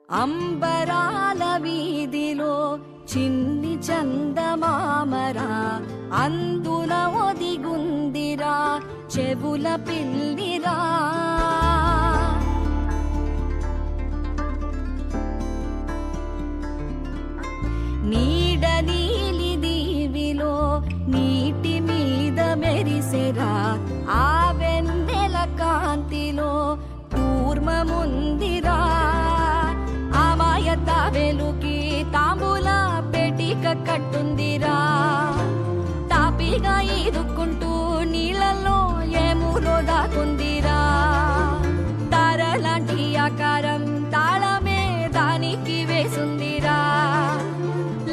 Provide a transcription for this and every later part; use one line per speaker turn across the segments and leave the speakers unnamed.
అంబరాల వీధిలో చిన్ని చందమామరా, అందున ఒదిగుందిరా చెవుల పిల్లిరా. నీడ నీలి దీవిలో నీటి మీద మెరిసెరా, ఆ వెన్నెల కాంతిలో కూర్మముందిరా. అమాయత వెలుకి తాంబూల పెటిక కట్టుందిరా, తాపిగా ఈదుకుంటూ నీళ్ళల్లో ఏములో దాకుందిరా. తారలాంటి ఆకారం తాళమే దానికి వేసుందిరా,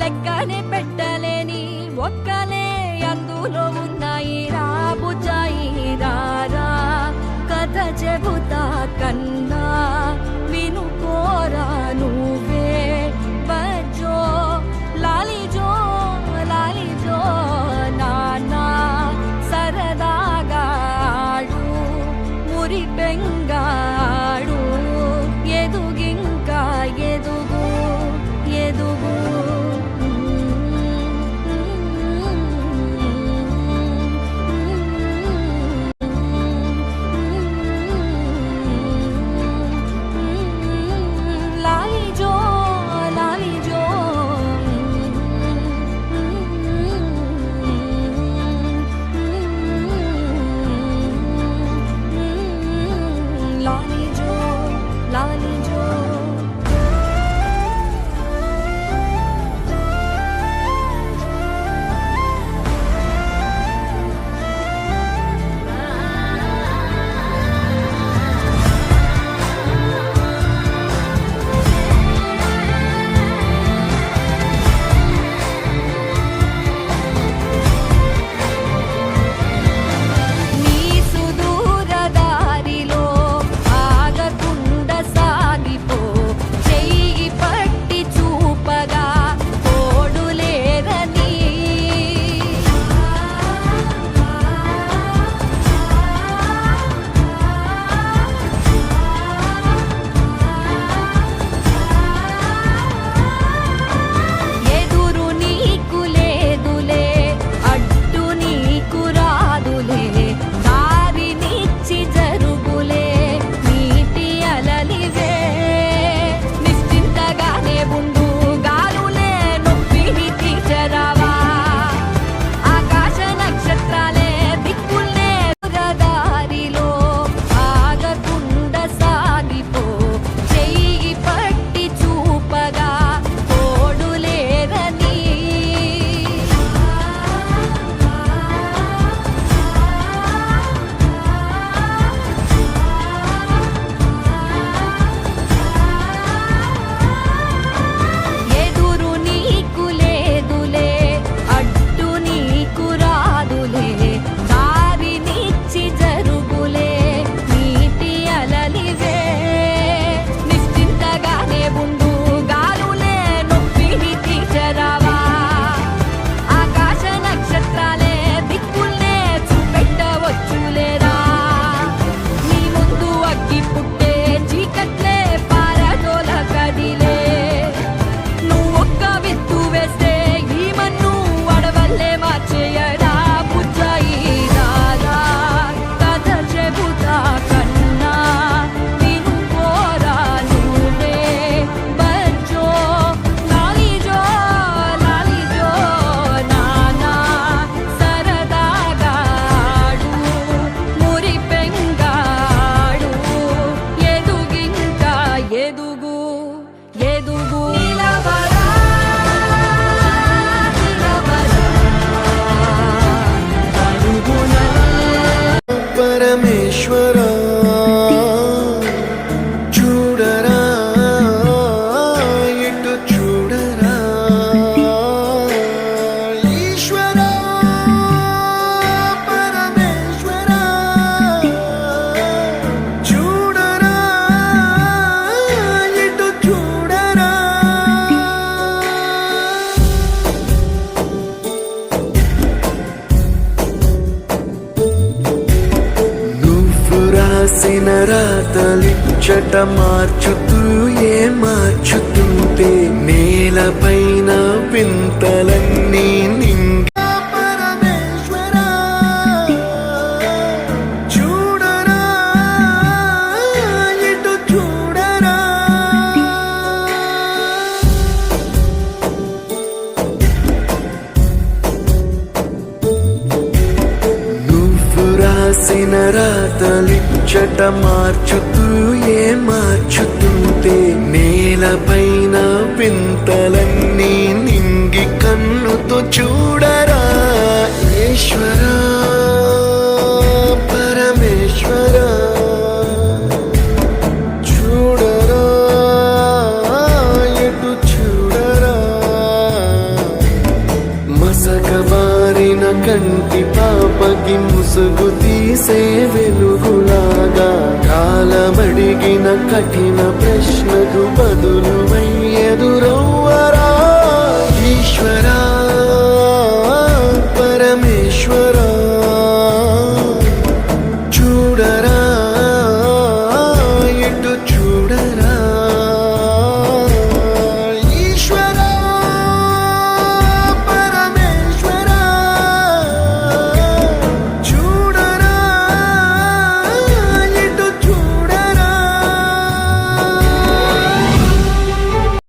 లెక్కనే పెట్టలేని ఒక్కలే అందులో ఉన్నాయిరా. బుజ్జాయిరా కథ చెబుతా కన్నా వినుకోరా నువ్వే. బజ్జో లాలిజో లాలిజో నానా సరదాగా ఆడు, మురి బెంగాడు, ఎదుగింకా ఎదుగు ఎదుగు.
రాసిన రాతలిచ్చట మార్చుతూ ఏ మార్చుతుంటే నేలపైన వింతలన్నీ నింగి పరమేశ్వరా చూడరా ఇటు చూడరా నువ్వు రాసిన రాతలిచ్చట మార్చుతూ ఏ మార్చుతుంటే నేలపైన వింతలన్నీ నింగి కన్నుతో చూడరా ఈశ్వరా పరమేశ్వరా చూడరా ఎటు చూడరా మసకబారిన కంటి పాపకి ముసుగు తీసే వెలుగులాగా కాలమడిగిన కఠిన ప్రశ్నకు బదులువై